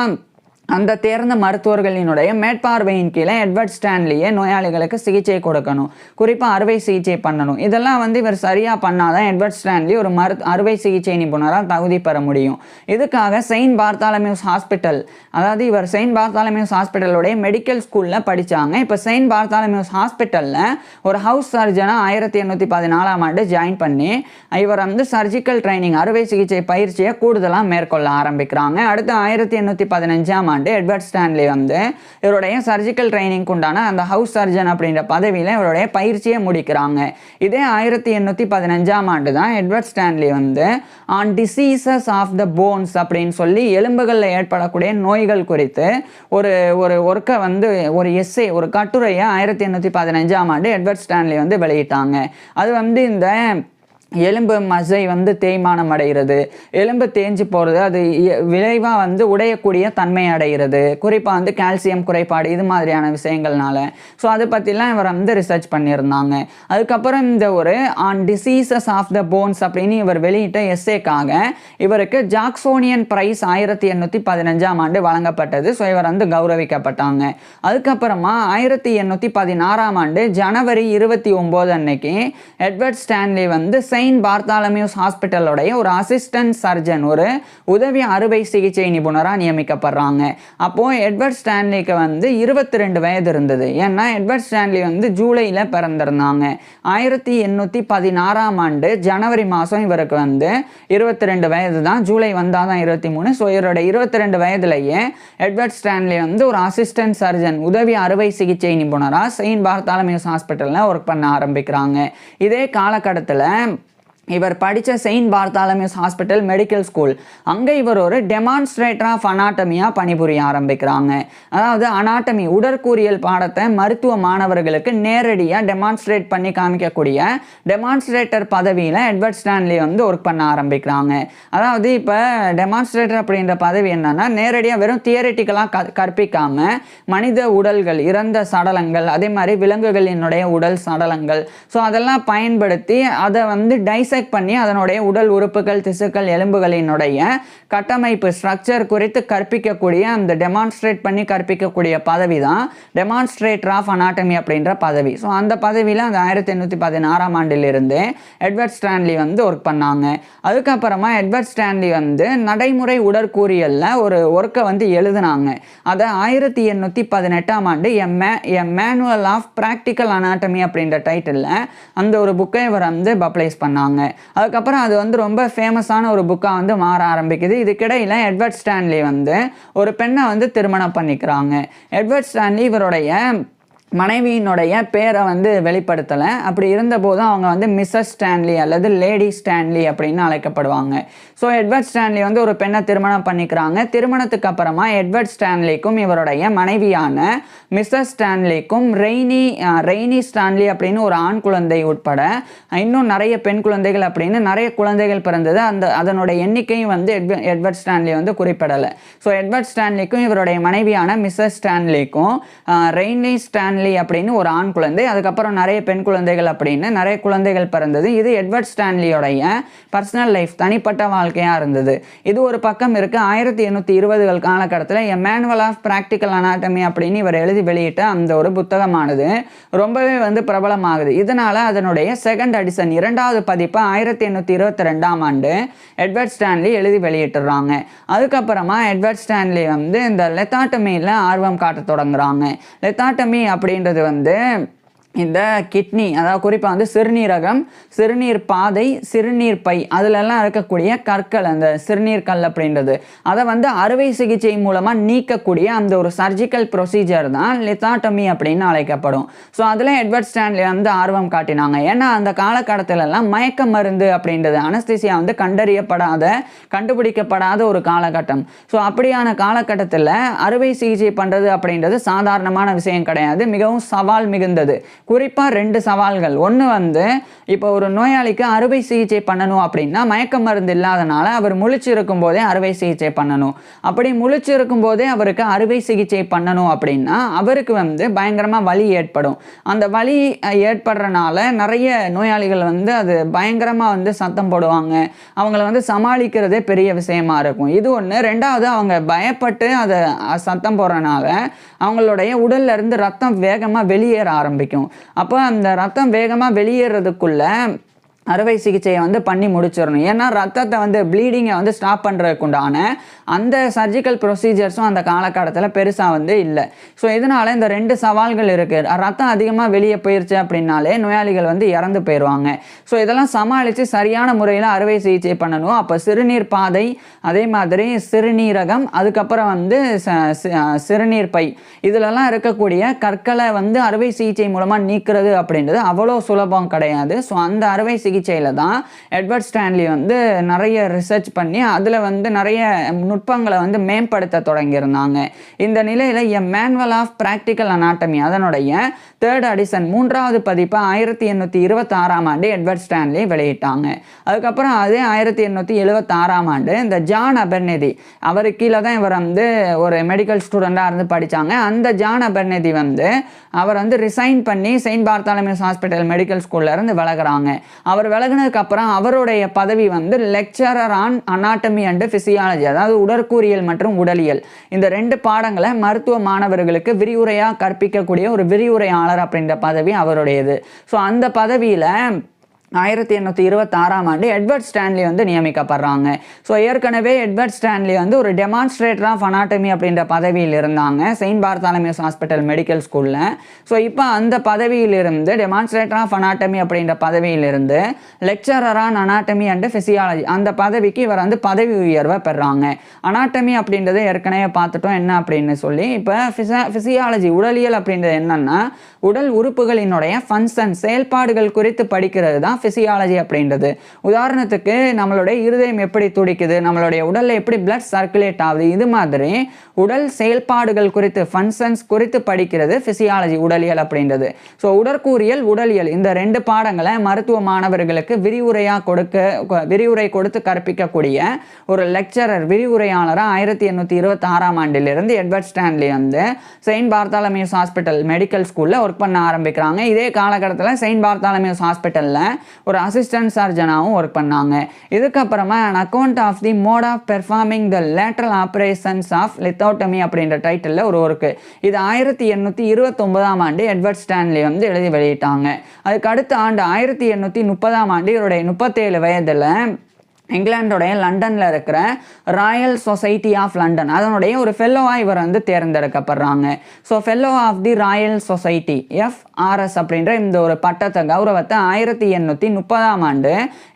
அந்த தேர்ந்த மருத்துவர்களினுடைய மேற்பார்வையின் கீழே எட்வர்ட் ஸ்டான்லியே நோயாளிகளுக்கு சிகிச்சை கொடுக்கணும், குறிப்பாக அறுவை சிகிச்சை பண்ணணும். இதெல்லாம் வந்து இவர் சரியாக பண்ணாதான் எட்வர்ட் ஸ்டான்லி ஒரு அறுவை சிகிச்சை நிபுணராக தகுதி பெற முடியும். இதுக்காக செயின்ட் பார்த்தாலமியூஸ் ஹாஸ்பிட்டல், அதாவது இவர் செயின்ட் பார்த்தாலமியூஸ் ஹாஸ்பிட்டலுடைய மெடிக்கல் ஸ்கூலில் படித்தாங்க. இப்போ செயின்ட் பார்த்தாலமியூஸ் ஹாஸ்பிட்டலில் ஒரு ஹவுஸ் சர்ஜனாக 1814ஆம் ஆண்டு ஜாயின் பண்ணி இவர் வந்து சர்ஜிக்கல் ட்ரைனிங் அறுவை சிகிச்சை பயிற்சியை கூடுதலாக மேற்கொள்ள ஆரம்பிக்கிறாங்க. அடுத்து 1815ஆம் ஆண்டு எட்வர்ட் ஸ்டான்லி வந்து இவருடைய சர்ஜிக்கல் ட்ரைனிங்க்கு உண்டான அந்த ஹவுஸ் சர்ஜன் அப்படின்ற பதவியில் இவருடைய பயிற்சியை முடிக்கிறாங்க. இதே 1815ஆம் ஆண்டு தான் எட்வர்ட் ஸ்டான்லி வந்து on diseases of the bones அப்படின்னு சொல்லி எலும்புகளில் ஏற்படக்கூடிய நோய்கள் குறித்து ஒரு ஒர்க்கை வந்து ஒரு எஸ்ஸே ஒரு கட்டுரையை 1815ஆம் ஆண்டு எட்வர்ட் ஸ்டான்லி வந்து வெளியிட்டாங்க. அது வந்து இந்த எலும்பு மசை வந்து தேய்மானம் அடைகிறது, எலும்பு தேஞ்சு போகிறது, அது விளைவாக வந்து உடையக்கூடிய தன்மை அடைகிறது, குறிப்பாக வந்து கால்சியம் குறைபாடு, இது மாதிரியான விஷயங்கள்னால. ஸோ அதை பற்றிலாம் இவர் வந்து ரிசர்ச் பண்ணியிருந்தாங்க. அதுக்கப்புறம் இந்த ஒரு on diseases of the bones அப்படின்னு இவர் வெளியிட்ட எஸ்ஸேக்காக இவருக்கு ஜாக்சோனியன் பிரைஸ் 1815ஆம் ஆண்டு வழங்கப்பட்டது. ஸோ இவர் வந்து கௌரவிக்கப்பட்டாங்க. அதுக்கப்புறமா 1816ஆம் ஆண்டு ஜனவரி 29 அன்னைக்கு எட்வர்ட் ஸ்டான்லி வந்து செயின்ட் பார்த்தாலமியூஸ் ஹாஸ்பிட்டலோடைய ஒரு அசிஸ்டன்ட் சர்ஜன், ஒரு உதவி அறுவை சிகிச்சை நிபுணராக நியமிக்கப்படுறாங்க. அப்போது எட்வர்ட் ஸ்டான்லிக்கு வந்து 22 வயது இருந்தது. ஏன்னா எட்வர்ட் ஸ்டான்லி வந்து ஜூலையில் பிறந்திருந்தாங்க. 1816ஆம் ஆண்டு ஜனவரி மாதம் இவருக்கு வந்து 22 வயது தான். ஜூலை வந்தால் தான் 23. ஸோ இவரோட 22 வயதுலேயே எட்வர்ட் ஸ்டான்லி வந்து ஒரு அசிஸ்டன்ட் சர்ஜன் உதவி அறுவை சிகிச்சை நிபுணராக செயின்ட் பார்த்தாலமியூஸ் ஹாஸ்பிட்டலில் ஒர்க் பண்ண ஆரம்பிக்கிறாங்க. இதே காலகட்டத்தில் இவர் படித்த Saint Bartholomew's hospital medical school, அங்கே இவர் ஒரு டெமான்ஸ்ட்ரேட்டர் ஆஃப் அனாட்டமியாக பணிபுரிய ஆரம்பிக்கிறாங்க. அதாவது அனாட்டமி உடற்கூறியல் பாடத்தை மருத்துவ மாணவர்களுக்கு நேரடியாக டெமான்ஸ்ட்ரேட் பண்ணி காமிக்கக்கூடிய டெமான்ஸ்ட்ரேட்டர் பதவியில் எட்வர்ட் ஸ்டான்லி வந்து ஒர்க் பண்ண ஆரம்பிக்கிறாங்க. அதாவது இப்போ டெமான்ஸ்ட்ரேட்டர் அப்படின்ற பதவி என்னன்னா, நேரடியாக வெறும் தியரிட்டிக்கலாக கற்பிக்காமல் மனித உடல்கள், இறந்த சடலங்கள், அதே மாதிரி விலங்குகளினுடைய உடல் சடலங்கள், ஸோ அதெல்லாம் பயன்படுத்தி அதை வந்து டைசெக்ட் பண்ணி அதனுடைய உடல் உறுப்புகள், திசுக்கள், எலும்புகளினுடைய கட்டமைப்பு ஸ்ட்ரக்சர் குறித்து கற்பிக்கக்கூடிய அந்த டெமான்ஸ்ட்ரேட் பண்ணி கற்பிக்கக்கூடிய பதவி தான் டெமான்ஸ்ட்ரேட்டர் ஆஃப் அனாட்டமி அப்படின்ற பதவி. ஸோ அந்த பதவியில் அந்த 1816ஆம் ஆண்டிலிருந்து எட்வர்ட் ஸ்டான்லி வந்து ஒர்க் பண்ணாங்க. அதுக்கப்புறமா எட்வர்ட் ஸ்டான்லி வந்து நடைமுறை உடற்கூறியலில் ஒரு ஒர்க்கை வந்து எழுதினாங்க. அதை 1818ஆம் ஆண்டு a manual of practical anatomy அப்படின்ற டைட்டிலில் அந்த ஒரு புக்கை இவர் வந்து பப்ளைஸ் பண்ணாங்க. அதுக்கப்புறம் அது வந்து ரொம்ப ஃபேமஸான ஒரு புக்காக வந்து மாற ஆரம்பிக்குது. இதுக்கிடையில் எட்வர்ட் ஸ்டான்லி வந்து ஒரு பெண்ணை வந்து திருமணம் பண்ணிக்கிறாங்க. எட்வர்ட் ஸ்டான்லி இவருடைய மனைவியினுடைய பேரை வந்து வெளிப்படுத்தலை. அப்படி இருந்தபோதும் அவங்க வந்து மிஸ்ஸஸ் ஸ்டான்லி அல்லது லேடி ஸ்டான்லி அப்படின்னு அழைக்கப்படுவாங்க. ஸோ எட்வர்ட் ஸ்டான்லி வந்து ஒரு பெண்ணை திருமணம் பண்ணிக்கிறாங்க. திருமணத்துக்கு அப்புறமா எட்வர்ட் ஸ்டான்லிக்கும் இவருடைய மனைவியான மிஸ்ஸஸ் ஸ்டான்லிக்கும் ரெய்னி ஸ்டான்லி அப்படின்னு ஒரு ஆண் குழந்தை உட்பட இன்னும் நிறைய பெண் குழந்தைகள் அப்படின்னு நிறைய குழந்தைகள் பிறந்தது. அதனுடைய எண்ணிக்கையும் வந்து எட்வர்ட் ஸ்டான்லி வந்து குறிப்பிடலை. ஸோ எட்வர்ட் ஸ்டான்லிக்கும் இவருடைய மனைவியான மிஸ்ஸஸ் ஸ்டான்லிக்கும் ரெய்னி ஸ்டான்லி அப்படின்னு ஒரு ஆண் குழந்தை, அதுக்கப்புறம் நிறைய பெண் குழந்தைகள் அப்படின்னு நிறைய குழந்தைகள் பிறந்தது. இது எட்வர்ட் ஸ்டான்லியோடைய பர்சனல் லைஃப், தனிப்பட்ட வாழ்க்கையாக இருந்தது. இது ஒரு பக்கம் இருக்கு. 1820கள் காலகட்டத்தில் a manual of practical anatomy அப்படின்னு இவர் எழுதி வெளியிட்ட அந்த ஒரு புத்தகமானது ரொம்பவே வந்து பிரபலமாகுது. இதனால அதனுடைய செகண்ட் எடிஷன், 2வது பதிப்பு 1822ஆம் ஆண்டு எட்வர்ட் ஸ்டான்லி எழுதி வெளியிட்டுறாங்க. அதுக்கப்புறமா எட்வர்ட் ஸ்டான்லி வந்து இந்த லெத்தாட்டமியில் ஆர்வம் காட்ட தொடங்குறாங்க. லெத்தாட்டமி அப்படின்றது வந்து இந்த கிட்னி, அதாவது குறிப்பாக வந்து சிறுநீரகம், சிறுநீர் பாதை, சிறுநீர் பை அதிலெல்லாம் இருக்கக்கூடிய கற்கள், அந்த சிறுநீர் கல் அப்படின்றது அதை வந்து அறுவை சிகிச்சை மூலமாக நீக்கக்கூடிய அந்த ஒரு சர்ஜிக்கல் ப்ரொசீஜர் தான் லித்தாட்டமி அப்படின்னு அழைக்கப்படும். ஸோ அதில் எட்வர்ட் ஸ்டான்லி வந்து ஆர்வம் காட்டினாங்க. ஏன்னா அந்த காலகட்டத்திலலாம் மயக்க மருந்து அப்படின்றது அனஸ்தீசியா வந்து கண்டுபிடிக்கப்படாத ஒரு காலகட்டம். ஸோ அப்படியான காலகட்டத்தில் அறுவை சிகிச்சை பண்ணுறது அப்படின்றது சாதாரணமான விஷயம் கிடையாது, மிகவும் சவால் மிகுந்தது. குறிப்பாக 2 சவால்கள். ஒன்று வந்து இப்போ ஒரு நோயாளிக்கு அறுவை சிகிச்சை பண்ணணும் அப்படின்னா மயக்க மருந்து இல்லாதனால அவர் முழிச்சிருக்கும் போதே அறுவை சிகிச்சை பண்ணணும். அப்படி முழிச்சிருக்கும் போதே அவருக்கு அறுவை சிகிச்சை பண்ணணும் அப்படின்னா அவருக்கு வந்து பயங்கரமாக வலி ஏற்படும். அந்த வலி ஏற்படுறனால நிறைய நோயாளிகள் வந்து அது பயங்கரமாக வந்து சத்தம் போடுவாங்க. அவங்கள வந்து சமாளிக்கிறதே பெரிய விஷயமா இருக்கும். இது ஒன்று. ரெண்டாவது, அவங்க பயப்பட்டு அதை சத்தம் போடுறனால அவங்களுடைய உடல்ல இருந்து ரத்தம் வேகமாக வெளியேற ஆரம்பிக்கும். அப்போ அந்த ரத்தம் வேகமாக வெளியேறதுக்குள்ள அறுவை சிகிச்சையை வந்து பண்ணி முடிச்சிடணும். ஏன்னா ரத்தத்தை வந்து ப்ளீடிங்கை வந்து ஸ்டாப் பண்ணுறதுக்கு உண்டான அந்த சர்ஜிக்கல் ப்ரொசீஜர்ஸும் அந்த காலகட்டத்தில் பெருசாக வந்து இல்லை. ஸோ இதனால் இந்த 2 சவால்கள் இருக்குது. ரத்தம் அதிகமாக வெளியே போயிடுச்சு அப்படின்னாலே நோயாளிகள் வந்து இறந்து போயிடுவாங்க. ஸோ இதெல்லாம் சமாளித்து சரியான முறையில் அறுவை சிகிச்சை பண்ணணும். அப்போ சிறுநீர் பாதை, அதே மாதிரி சிறுநீரகம், அதுக்கப்புறம் வந்து சிறுநீர் பை இதிலெல்லாம் இருக்கக்கூடிய கற்களை வந்து அறுவை சிகிச்சை மூலமாக நீக்கிறது அப்படின்றது அவ்வளோ சுலபம் கிடையாது. ஸோ அந்த அறுவை சிகிச்சையில் தான் எட்வர்ட் ஸ்டான்லி வந்து நிறைய ரிசர்ச் பண்ணி அதில் வந்து நிறைய நுட்பங்களை வந்து மேம்படுத்த தொடங்கியிருந்தாங்க. இந்த நிலையில் a manual of practical anatomy அதனுடைய 3rd எடிஷன் 3வது பதிப்பை 1826ஆம் ஆண்டு எட்வர்ட் ஸ்டான்லி வெளியிட்டாங்க. அதுக்கப்புறம் அதே 1876ஆம் ஆண்டு இந்த ஜான் அபர்நெதி, அவர் கீழே தான் இவர் வந்து ஒரு மெடிக்கல் ஸ்டூடெண்டாக இருந்து படித்தாங்க. அந்த ஜான் அபர்நெதி வந்து அவர் வந்து ரிசைன் பண்ணி செயின்ட் பார்த்தாலமியூஸ் ஹாஸ்பிட்டல் மெடிக்கல் ஸ்கூல்ல இருந்து விலகுறாங்க. அவர் விலகினதுக்கு அப்புறம் அவருடைய பதவி வந்து lecturer on anatomy and physiology, அதாவது உடற்கூறியல் மற்றும் உடலியல், இந்த 2 பாடங்களை மருத்துவ மாணவர்களுக்கு விரிவுரையாக கற்பிக்கக்கூடிய ஒரு விரிவுரையாளர் அப்படின்ற பதவி அவருடையது. ஸோ அந்த பதவியில் 1826ஆம் ஆண்டு எட்வர்ட் ஸ்டான்லி வந்து நியமிக்கப்படுறாங்க. ஸோ ஏற்கனவே எட்வர்ட் ஸ்டான்லி வந்து ஒரு டெமான்ஸ்ட்ரேட்டர் ஆஃப் அனாட்டமி அப்படின்ற பதவியில் இருந்தாங்க செயின்ட் பார்த்தாலமியூஸ் ஹாஸ்பிட்டல் மெடிக்கல் ஸ்கூலில். ஸோ இப்போ அந்த பதவியிலிருந்து டெமான்ஸ்ட்ரேட்டர் ஆஃப் அனாட்டமி அப்படின்ற பதவியிலிருந்து lecturer on anatomy and physiology அந்த பதவிக்கு இவர் வந்து பதவி உயர்வை பெறாங்க. அனாட்டமி அப்படின்றத ஏற்கனவே பார்த்துட்டோம் என்ன அப்படின்னு சொல்லி. இப்போ பிசியாலஜி உடலியல் அப்படின்றது என்னன்னா உடல் உறுப்புகளினுடைய ஃபங்க்ஷன் செயல்பாடுகள் குறித்து படிக்கிறது தான் பிசியாலஜி அப்படின்றது. உதாரணத்துக்கு நம்மளுடைய இருதயம் எப்படி துடிக்குது, நம்மளுடைய உடல்ல எப்படி பிளட் சர்க்குலேட் ஆகுது, இது மாதிரி உடல் செயல்பாடுகள் குறித்து ஃபங்க்ஷன்ஸ் குறித்து படிக்கிறது பிசியாலஜி உடலியல் அப்படின்றது. ஸோ உடற்கூறியல் உடலியல் இந்த 2 பாடங்களை மருத்துவ மாணவர்களுக்கு விரிவுரை கொடுத்து கற்பிக்கக்கூடிய ஒரு லெக்சரர் விரிவுரையாளராக 1826ஆம் ஆண்டிலிருந்து எட்வர்ட் ஸ்டான்லி வந்து செயின்ட் பார்த்தாலமியூஸ் ஹாஸ்பிட்டல் மெடிக்கல் ஸ்கூலில் ஒர்க் பண்ண ஆரம்பிக்கிறாங்க. இதே காலகட்டத்தில் செயின்ட் பார்த்தாலமியூஸ் ஹாஸ்பிட்டலில் ஒரு அசிஸ்டன்ட் சர்ஜனாகவும் ஒர்க் பண்ணாங்க. இதுக்கப்புறமா an account of the mode of performing the lateral operations of lithotomy அப்படின்ற டைட்டிலில் ஒரு ஒர்க்கு. இது 1829ஆம் ஆண்டு எட்வர்ட் ஸ்டான்லி வந்து எழுதி வெளியிட்டாங்க. அதுக்கு அடுத்த ஆண்டு 1830ஆம் ஆண்டு இவருடைய 37 வயதில் இங்கிலாண்டோடைய லண்டனில் இருக்கிற ராயல் சொசைட்டி ஆஃப் லண்டன் அதனுடைய ஒரு ஃபெல்லோவாக இவர் வந்து தேர்ந்தெடுக்கப்படுறாங்க. So fellow of the Royal Society FRS அப்படின்ற இந்த ஒரு பட்டத்தை கௌரவத்தை 1830ஆம் ஆண்டு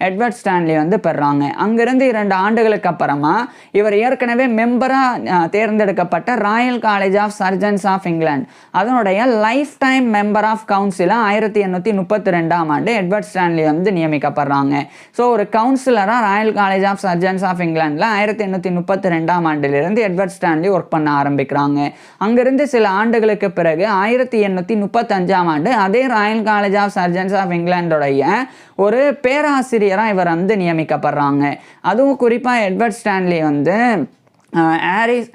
எட்வர்ட் ஸ்டான்லி வந்து பெறாங்க. அங்கிருந்து 2 ஆண்டுகளுக்கு அப்புறமா இவர் ஏற்கனவே மெம்பராக தேர்ந்தெடுக்கப்பட்ட Royal college of surgeons of England அதனுடைய லைஃப் டைம் மெம்பர் ஆஃப் கவுன்சிலாக 1832ஆம் ஆண்டு எட்வர்ட் ஸ்டான்லி வந்து நியமிக்கப்படுறாங்க. ஸோ ஒரு கவுன்சிலராக Royal college of surgeons of இங்கிலாந்தில் 1832ஆம் ஆண்டிலிருந்து எட்வர்ட் ஸ்டான்லி ஒர்க் பண்ண ஆரம்பிக்கிறாங்க. அங்கிருந்து சில ஆண்டுகளுக்கு பிறகு 1835ஆம் ஆண்டு அதே Royal college of surgeons of இங்கிலாண்டோடைய ஒரு பேராசிரியராக இவர் வந்து நியமிக்கப்படுறாங்க. அதுவும் குறிப்பாக எட்வர்ட் ஸ்டான்லி வந்து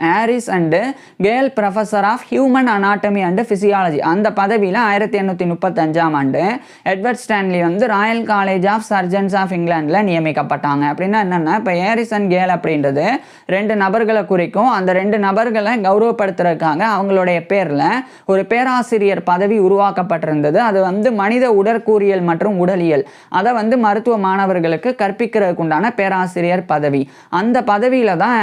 Arris and Gale professor of human anatomy and physiology அந்த பதவியில் 1835ஆம் ஆண்டு எட்வர்ட் ஸ்டான்லி வந்து Royal college of surgeons of இங்கிலாண்டில் நியமிக்கப்பட்டாங்க. அப்படின்னா என்னென்னா இப்போ ஹாரிஸ் அண்ட் கேல் அப்படின்றது 2 நபர்களை குறிக்கும். அந்த 2 நபர்களை கௌரவப்படுத்துறதுக்காக அவங்களுடைய பேரில் ஒரு பேராசிரியர் பதவி உருவாக்கப்பட்டிருந்தது. அது வந்து மனித உடற்கூறியல் மற்றும் உடலியல் அதை வந்து மருத்துவ மாணவர்களுக்கு கற்பிக்கிறதுக்கு உண்டான பேராசிரியர் பதவி. அந்த பதவியில் தான்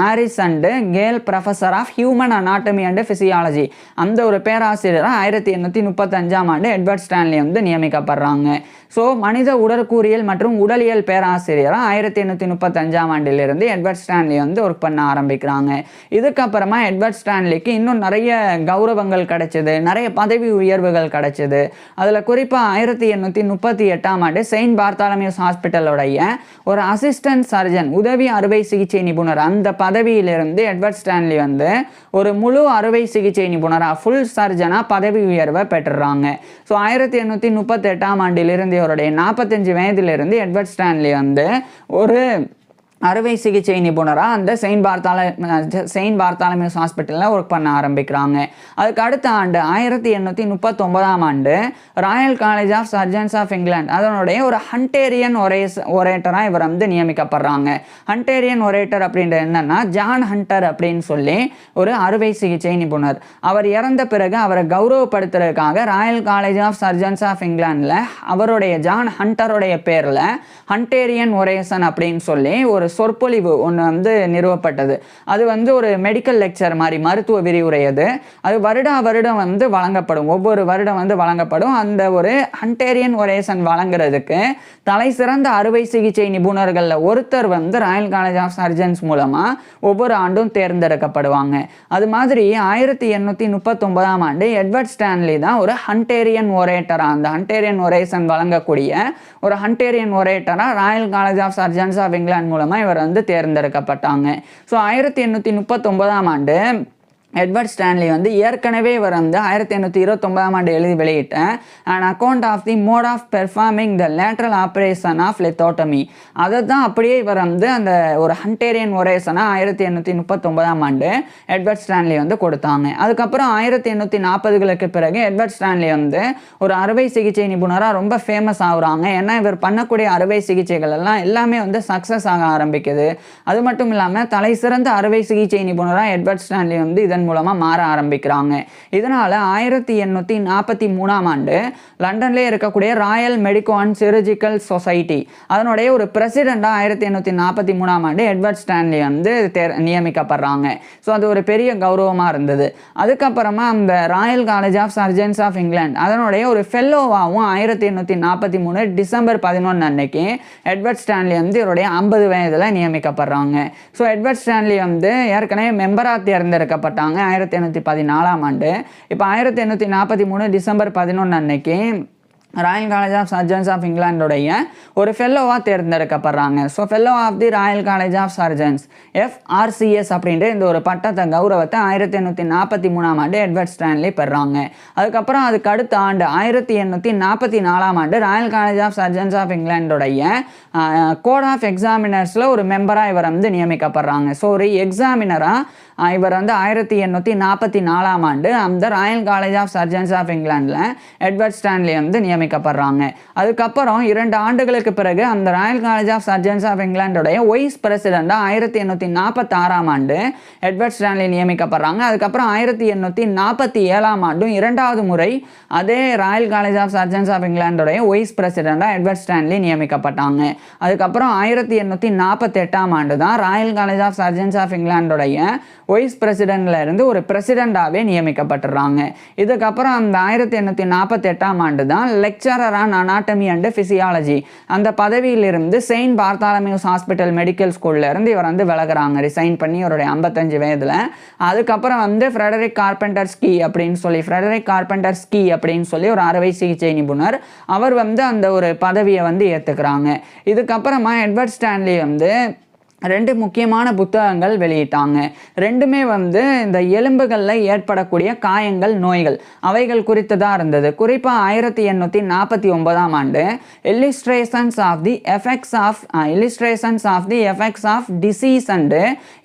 Arris and Gale professor of human anatomy and physiology அந்த ஒரு பேராசிரியராக 1835ஆம் ஆண்டு எட்வர்ட் ஸ்டான்லி வந்து நியமிக்கப்படுறாங்க. ஸோ மனித உடற்கூறியல் மற்றும் உடலியல் பேராசிரியராக 1835ஆம் ஆண்டிலிருந்து எட்வர்ட் ஸ்டான்லி வந்து ஒர்க் பண்ண ஆரம்பிக்கிறாங்க. இதுக்கப்புறமா எட்வர்ட் ஸ்டான்லிக்கு இன்னும் நிறைய கௌரவங்கள் கிடைச்சது, நிறைய பதவி உயர்வுகள் கிடைச்சது. அதில் குறிப்பாக 1838ஆம் ஆண்டு செயின்ட் பார்த்தாலமியூஸ் ஹாஸ்பிட்டலுடைய ஒரு அசிஸ்டன்ட் சர்ஜன், உதவி அறுவை சிகிச்சை நிபுணர், அந்த பதவியிலிருந்து எட்வர்ட் ஸ்டான்லி வந்து ஒரு முழு அறுவை சிகிச்சை நிபுணராக ஃபுல் சர்ஜனாக பதவி உயர்வை பெற்றுறாங்க. ஸோ 1838ஆம் ஆண்டிலிருந்து அவருடைய 45 வயதிலிருந்து எட்வர்ட் ஸ்டான்லி வந்து ஒரு அறுவை சிகிச்சை நிபுணராக அந்த செயின்ட் பார்த்தாலமியூஸ் ஹாஸ்பிட்டலில் ஒர்க் பண்ண ஆரம்பிக்கிறாங்க. அதுக்கு அடுத்த ஆண்டு 1839ஆம் ஆண்டு Royal college of surgeons of England அதனுடைய ஒரு ஹண்டேரியன் ஒரேட்டராக இவர் வந்து நியமிக்கப்படுறாங்க. ஹண்டேரியன் ஒரேட்டர் அப்படின்றது என்னன்னா, ஜான் ஹண்டர் அப்படின்னு சொல்லி ஒரு அறுவை சிகிச்சை நிபுணர். அவர் இறந்த பிறகு அவரை கௌரவப்படுத்துறதுக்காக Royal college of surgeons of இங்கிலாந்தில் அவருடைய ஜான் ஹண்டருடைய பேரில் ஹண்டேரியன் ஒரேசன் அப்படின்னு சொல்லி ஒரு சொற்பொழிவு ஒன்று வந்து நிறுவப்பட்டது. அது வந்து ஒரு மெடிக்கல் லெக்சர் மாதிரி, மருத்துவ விரிவுரை. அது வருடம் வந்து வழங்கப்படும், ஒவ்வொரு வருடம் வந்து வழங்கப்படும். அந்த ஒரு ஹண்டேரியன் ஒரேசன் வழங்குறதுக்கு தலை சிறந்த அறுவை சிகிச்சை நிபுணர்களில் ஒருத்தர் வந்து ராயல் காலேஜ் ஆஃப் சர்ஜன்ஸ் மூலமாக ஒவ்வொரு ஆண்டும் தேர்ந்தெடுக்கப்படுவாங்க. அது மாதிரி 1839ஆம் ஆண்டு எட்வர்ட் ஸ்டான்லி தான் ஒரு ஹண்டேரியன் ஒரேட்டராக, அந்த ஹண்டேரியன் ஒரேசன் வழங்கக்கூடிய ஒரு ஹண்டேரியன் ஒரேட்டராக Royal college of surgeons of England மூலமாக இவர் வந்து தேர்ந்தெடுக்கப்பட்டாங்க. ஸோ 1839ஆம் ஆண்டு எட்வர்ட் ஸ்டான்லி வந்து ஏற்கனவே இவர் வந்து 1829ஆம் ஆண்டு எழுதி வெளியிட்ட an account of the mode of performing the lateral operation of lithotomy அதை தான் அப்படியே இவர் வந்து அந்த ஒரு ஹண்டேரியன் ஒரேசனாக 1839ஆம் ஆண்டு எட்வர்ட் ஸ்டான்லி வந்து கொடுத்தாங்க. அதுக்கப்புறம் 1840களுக்கு பிறகு எட்வர்ட் ஸ்டான்லி வந்து ஒரு அறுவை சிகிச்சை நிபுணராக ரொம்ப ஃபேமஸ் ஆகுறாங்க. ஏன்னா இவர் பண்ணக்கூடிய அறுவை சிகிச்சைகள் எல்லாம் எல்லாமே வந்து சக்ஸஸ் ஆக ஆரம்பிக்குது. அது மட்டும் இல்லாமல் தலை சிறந்த அறுவை சிகிச்சை நிபுணராக எட்வர்ட் ஸ்டான்லி வந்து இதன் மூலமாக மாற ஆரம்பிக்கிறாங்க. இதனால 1843ஆம் ஆண்டு லண்டன்லேயே இருக்கக்கூடிய ராயல் மெடிக்கோ அண்ட் சிர்ஜிக்கல் சொசைட்டி அதனுடைய ஒரு பிரசிடெண்டாக 1843ஆம் ஆண்டு எட்வர்ட் ஸ்டான்லி வந்து நியமிக்கப்படுறாங்க. ஸோ அது ஒரு பெரிய கௌரவமாக இருந்தது. அதுக்கப்புறமா அந்த Royal college of surgeons of England அதனுடைய ஒரு ஃபெல்லோவாகவும் 1843 டிசம்பர் 11 அன்னைக்கு எட்வர்ட் ஸ்டான்லி வந்து இவருடைய 50 வயதில் நியமிக்கப்படுறாங்க. ஸோ எட்வர்ட் ஸ்டான்லி வந்து ஏற்கனவே மெம்பராக தேர்ந்தெடுக்கப்பட்டாங்க 1814ஆம் ஆண்டு. இப்போ 1843 டிசம்பர் 11 அன்னைக்கு Royal college of surgeons of இங்கிலாந்துடைய ஒரு ஃபெல்லோவாக தேர்ந்தெடுக்கப்படுறாங்க. So fellow of the Royal college of Surgeons FRCS அப்படின்ற இந்த ஒரு பட்டத்தை கௌரவத்தை 1843ஆம் ஆண்டு எட்வர்ட் ஸ்டான்லி பெறாங்க. அதுக்கப்புறம் அதுக்கு அடுத்த ஆண்டு 1844ஆம் ஆண்டு Royal college of surgeons of இங்கிலாந்துடைய கோட் ஆஃப் எக்ஸாமினர்ஸில் ஒரு மெம்பராக இவர் வந்து நியமிக்கப்படுறாங்க. ஸோ ஒரு எக்ஸாமினராக இவர் வந்து 1844ஆம் ஆண்டு அந்த Royal college of surgeons of இங்கிலாந்தில் எட்வர்ட் ஸ்டான்லி வந்து நியமிக்கப்படுறாங்க. அதுக்கப்புறம் 2 ஆண்டுகளுக்கு பிறகு அந்த Royal college of surgeons of இங்கிலாந்துடைய வைஸ் பிரசிடெண்டாக 1846ஆம் ஆண்டு எட்வர்ட் ஸ்டான்லி நியமிக்கப்படுறாங்க. அதுக்கப்புறம் 1847ஆம் ஆண்டும் 2வது முறை அதே Royal college of surgeons of இங்கிலாந்துடைய வைஸ் பிரசிடெண்டாக எட்வர்ட் ஸ்டான்லி நியமிக்கப்பட்டாங்க. அதுக்கப்புறம் 1848ஆம் ஆண்டு தான் Royal college of surgeons of இங்கிலாந்துடைய வைஸ் பிரசிடென்ட்ல இருந்து ஒரு பிரசிடெண்டாகவே நியமிக்கப்பட்டுறாங்க. இதுக்கப்புறம் அந்த 1848ஆம் ஆண்டு தான் lecturer on anatomy and physiology அந்த பதவியிலிருந்து செயின்ட் பார்த்தாலமியூஸ் ஹாஸ்பிட்டல் மெடிக்கல் ஸ்கூல்ல இருந்து இவர் வந்து விலகுறாங்க, ரிசைன் பண்ணி அவருடைய 55 வயதில். அதுக்கப்புறம் வந்து ஃப்ரெடரிக் கார்பெண்டர் ஸ்கீ அப்படின்னு சொல்லி ஒரு அறுவை சிகிச்சை நிபுணர் அவர் வந்து அந்த ஒரு பதவியை வந்து ஏற்றுக்கிறாங்க. இதுக்கப்புறமா எட்வர்ட் ஸ்டான்லி வந்து 2 முக்கியமான புத்தகங்கள் வெளியிட்டாங்க. ரெண்டுமே வந்து இந்த எலும்புகளில் ஏற்படக்கூடிய காயங்கள், நோய்கள் அவைகள் குறித்து தான் இருந்தது. குறிப்பாக 1849ஆம் ஆண்டு illustrations of the effects of disease and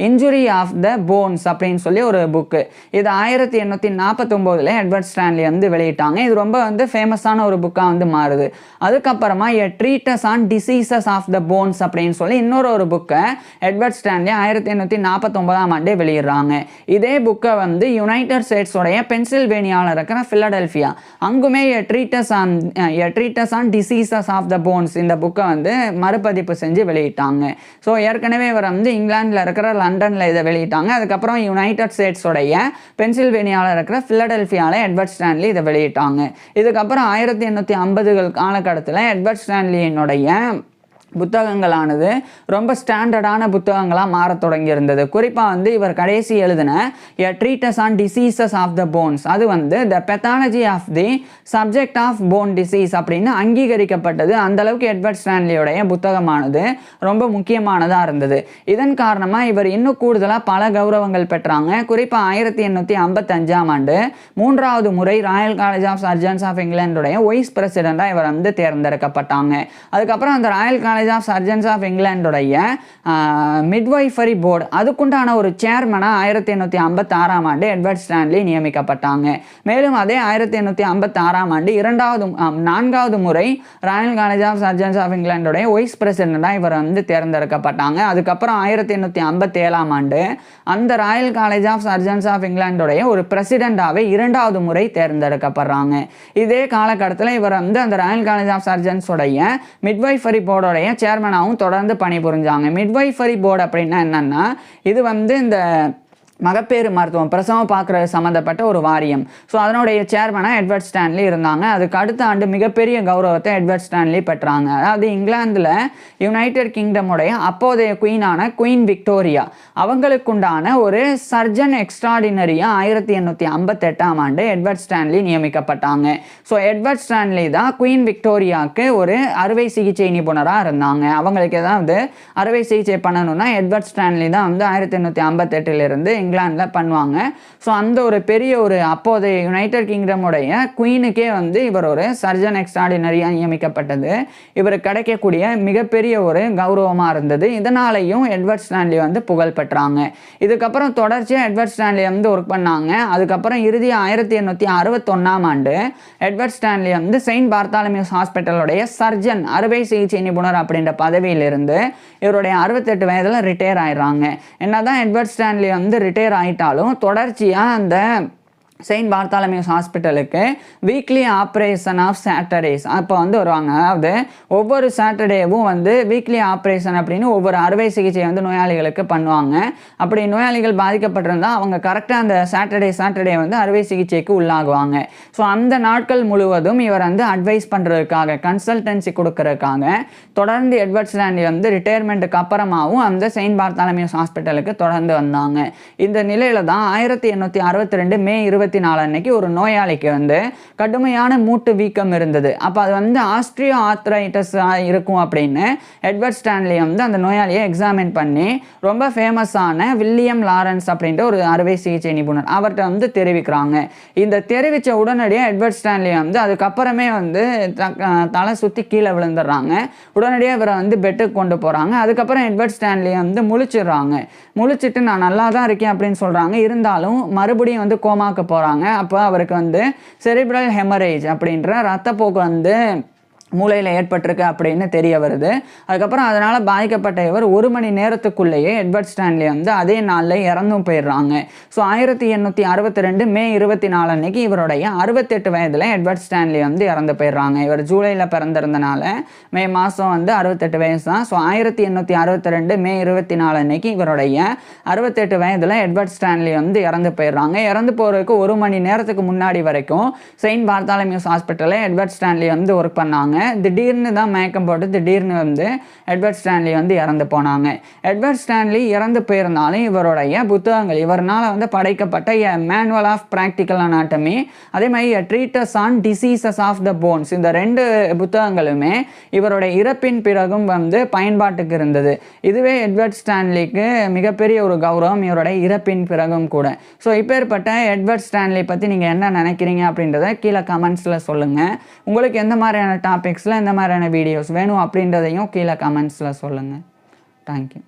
injury of the bones அப்படின்னு சொல்லி ஒரு புக்கு. இது 1849 எட்வர்ட் ஸ்டான்லி வந்து வெளியிட்டாங்க. இது ரொம்ப வந்து ஃபேமஸான ஒரு புக்காக வந்து மாறுது. அதுக்கப்புறமா treatise on diseases of the bones அப்படின்னு சொல்லி இன்னொரு புக்கை எட்வர்ட் ஸ்டான்லி 1849ஆம் ஆண்டே வெளியிடுறாங்க. இதே புக்கை வந்து யுனைடெட் ஸ்டேட்ஸோடைய பென்சில்வேனியாவில் இருக்கிற ஃபிலடெல்ஃபியா அங்குமே a treatise on diseases of the bones இந்த புக்கை வந்து மறுபதிப்பு செஞ்சு வெளியிட்டாங்க. ஸோ ஏற்கனவே இவர் வந்து இங்கிலாந்தில் இருக்கிற லண்டனில் இதை வெளியிட்டாங்க. அதுக்கப்புறம் யுனைடெட் ஸ்டேட்ஸோடைய பென்சில்வேனியாவில் இருக்கிற ஃபிலடெல்ஃபியாவில் எட்வர்ட் ஸ்டான்லி இதை வெளியிட்டாங்க. இதுக்கப்புறம் 1850கள் காலகட்டத்தில் எட்வர்ட் ஸ்டான்லியினுடைய புத்தகங்களானது ரொம்ப ஸ்டாண்டர்டான புத்தகங்களாக மாற தொடங்கியிருந்தது. குறிப்பாக வந்து இவர் கடைசி எழுதின a treatise on diseases of the bones அது வந்து the pathology of the subject of bone disease அப்படின்னு அங்கீகரிக்கப்பட்டது. அந்தளவுக்கு எட்வர்ட் ஸ்டான்லியோடைய புத்தகமானது ரொம்ப முக்கியமானதாக இருந்தது. இதன் காரணமாக இவர் இன்னும் கூடுதலாக பல கௌரவங்கள் பெற்றாங்க. குறிப்பாக 1855ஆம் ஆண்டு 3வது முறை Royal college of surgeons of இங்கிலாந்துடைய வைஸ் பிரசிடெண்டாக இவர் வந்து தேர்ந்தெடுக்கப்பட்டாங்க. அதுக்கப்புறம் அந்த Royal college of surgeons of இங்கிலாந்துடைய மிட்வைஃபரி போர்டு அதுக்குண்டான ஒரு சேர்மனாக 1856ஆம் ஆண்டு எட்வர்ட் ஸ்டான்லி நியமிக்கப்பட்டாங்க. மேலும் அதே 1856ஆம் ஆண்டு 4வது முறை Royal college of surgeons of இங்கிலாந்துடைய வைஸ் பிரசிடெண்டாக இவர் வந்து தேர்ந்தெடுக்கப்பட்டாங்க. அதுக்கப்புறம் 1857ஆம் ஆண்டு அந்த Royal college of surgeons of இங்கிலாந்துடைய ஒரு பிரசிடெண்டாகவே 2வது முறை தேர்ந்தெடுக்கப்படுறாங்க. இதே காலகட்டத்தில் இவர் வந்து அந்த ராயல் காலேஜ் ஆஃப் சர்ஜன்ஸோடைய மிட்வைஃபரி போர்டோடைய சேர்மனாகவும் தொடர்ந்து பணிபுரிஞ்சாங்க. மிட்வைஃபரி போர்டு அப்படின்னா என்னன்னா இது வந்து இந்த மகப்பேறு மருத்துவம் பிரசவம் பார்க்குறது சம்மந்தப்பட்ட ஒரு வாரியம். ஸோ அதனுடைய சேர்மனாக எட்வர்ட் ஸ்டான்லி இருந்தாங்க. அதுக்கு அடுத்த ஆண்டு மிகப்பெரிய கௌரவத்தை எட்வர்ட் ஸ்டான்லி பெற்றாங்க. அதாவது இங்கிலாந்தில் யுனைடெட் கிங்டமுடைய அப்போதைய குயினான குயின் விக்டோரியா அவங்களுக்குண்டான ஒரு சர்ஜன் எக்ஸ்ட்ராடினரியாக 1858ஆம் ஆண்டு எட்வர்ட் ஸ்டான்லி நியமிக்கப்பட்டாங்க. ஸோ எட்வர்ட் ஸ்டான்லி தான் குயின் விக்டோரியாவுக்கு ஒரு அறுவை சிகிச்சை நிபுணராக இருந்தாங்க. அவங்களுக்கு ஏதாவது அறுவை சிகிச்சை பண்ணணும்னா எட்வர்ட் ஸ்டான்லி தான் வந்து 1858 இங்கிலாந்தில் பண்ணுவாங்க. ஸோ அந்த ஒரு பெரிய ஒரு அப்போதைய யுனைடெட் கிங்டமுடைய குயினுக்கே வந்து இவர் ஒரு சர்ஜன் எக்ஸ்ட்ராடினரியாக நியமிக்கப்பட்டது இவருக்கு கிடைக்கக்கூடிய மிகப்பெரிய ஒரு கௌரவமாக இருந்தது. இதனாலையும் எட்வர்ட் ஸ்டான்லி வந்து புகழ் பெற்றாங்க. இதுக்கப்புறம் தொடர்ச்சியாக எட்வர்ட் ஸ்டான்லி வந்து ஒர்க் பண்ணாங்க. அதுக்கப்புறம் இறுதி 1861ஆம் ஆண்டு எட்வர்ட் ஸ்டான்லி வந்து செயின்ட் பார்த்தாலமியூஸ் ஹாஸ்பிட்டலுடைய சர்ஜன் அறுவை சிகிச்சை நிபுணர் அப்படின்ற பதவியிலிருந்து இவருடைய 68 வயதில் ரிட்டையர் ஆயிடுறாங்க. என்னதான் எட்வர்ட் ஸ்டான்லி வந்து ரிட்டையர் ஆகிட்டாலும் தொடர்ச்சியாக அந்த செயின்ட் பார்த்தாலமியூஸ் ஹாஸ்பிட்டலுக்கு வீக்லி ஆப்ரேஷன் ஆஃப் சாட்டர்டேஸ் அப்போ வந்து வருவாங்க. அதாவது ஒவ்வொரு சாட்டர்டேவும் வந்து வீக்லி ஆப்ரேஷன் அப்படின்னு ஒவ்வொரு அறுவை சிகிச்சை வந்து நோயாளிகளுக்கு பண்ணுவாங்க. அப்படி நோயாளிகள் பாதிக்கப்பட்டிருந்தால் அவங்க கரெக்டாக அந்த சாட்டர்டே வந்து அறுவை சிகிச்சைக்கு உள்ளாகுவாங்க. ஸோ அந்த நாட்கள் முழுவதும் இவர் வந்து அட்வைஸ் பண்ணுறதுக்காக கன்சல்டன்சி கொடுக்கறதுக்காக தொடர்ந்து எட்வர்ட் ஸ்டான்லி வந்து ரிட்டையர்மெண்ட்டுக்கு அப்புறமாவும் அந்த செயின்ட் பார்த்தாலமியூஸ் ஹாஸ்பிட்டலுக்கு தொடர்ந்து வந்தாங்க. இந்த நிலையில தான் 1862 மே 24 அன்னைக்கு ஒரு நோயாளிக்கு வந்து கடுமையான மூட்டு வீக்கம் இருந்தது. அப்போ அது வந்து ஆஸ்ட்ரியோ ஆர்த்ரைட்டிஸ் இருக்கும் அப்படின்னு எட்வர்ட் ஸ்டான்லி வந்து அந்த நோயாளியை எக்ஸாமின் பண்ணி ரொம்ப ஃபேமஸான வில்லியம் லாரன்ஸ் அப்படின்ற ஒரு அறுவை சிகிச்சை நிபுணர் அவர்கிட்ட வந்து தெரிவிக்கிறாங்க. இந்த தெரிவித்த உடனடியாக எட்வர்ட் ஸ்டான்லி வந்து அதுக்கப்புறமே வந்து தலை சுற்றி கீழே விழுந்துடுறாங்க. உடனடியாக இவரை வந்து பெட்டுக்கு கொண்டு போகிறாங்க. அதுக்கப்புறம் எட்வர்ட் ஸ்டான்லி வந்து முழிச்சிட்டு நான் நல்லா தான் இருக்கேன் அப்படின்னு சொல்கிறாங்க. இருந்தாலும் மறுபடியும் வந்து கோமாக்கு போகிறாங்க. அப்போ அவருக்கு வந்து செரிப்ரல் ஹெமரேஜ் அப்படின்ற ரத்தப்போக்கு வந்து மூளையில் ஏற்பட்டிருக்கு அப்படின்னு தெரிய வருது. அதுக்கப்புறம் அதனால் பாதிக்கப்பட்ட இவர் 1 மணி நேரத்துக்குள்ளேயே எட்வர்ட் ஸ்டான்லி வந்து அதே நாளில் இறந்தும் போயிடுறாங்க. ஸோ 1862 மே 24 அன்னைக்கு இவருடைய 68 வயதில் எட்வர்ட் ஸ்டான்லி வந்து இறந்து போயிடுறாங்க. இவர் ஜூலையில் பிறந்திருந்தனால மே மாதம் வந்து 68 வயசு தான். ஸோ 1862 மே 24 அன்னைக்கு இவருடைய 68 வயதில் எட்வர்ட் ஸ்டான்லி வந்து இறந்து போயிடுறாங்க. இறந்து போகிறதுக்கு 1 மணி நேரத்துக்கு முன்னாடி வரைக்கும் செயின்ட் பார்த்தாலமியூஸ் ஹாஸ்பிட்டலில் எட்வர்ட் ஸ்டான்லி வந்து ஒர்க் பண்ணாங்க. திடீர்னு தான் மயக்கம் போட்டு திடீர்னு வந்து எட்வர்ட் ஸ்டான்லி வந்து இறந்து போனாங்க. எட்வர்ட் ஸ்டான்லி இறந்து போயிருந்தாலும் இவருடைய புத்தகங்கள் இவரால் வந்து படைக்கப்பட்ட a manual of practical anatomy அதே மாதிரி a treatise on diseases of the bones இந்த 2 புத்தகங்களுமே இவருடைய இறப்பின் பிறகும் வந்து பயன்பாட்டுக்கு இருந்தது. இதுவே எட்வர்ட் ஸ்டான்லிக்கு மிகப்பெரிய ஒரு கௌரவம் இவருடைய இறப்பின் பிறகும் கூட. ஸோ இப்பேற்பட்ட எட்வர்ட் ஸ்டான்லி பற்றி நீங்கள் என்ன நினைக்கிறீங்க அப்படின்றத கீழே கமெண்ட்ஸில் சொல்லுங்கள். உங்களுக்கு எந்த மாதிரியான டாபிக்ஸில் இந்த மாதிரியான வீடியோஸ் வேணும் அப்படின்றதையும் கீழே கமெண்ட்ஸில் சொல்லுங்கள். தேங்க்யூ.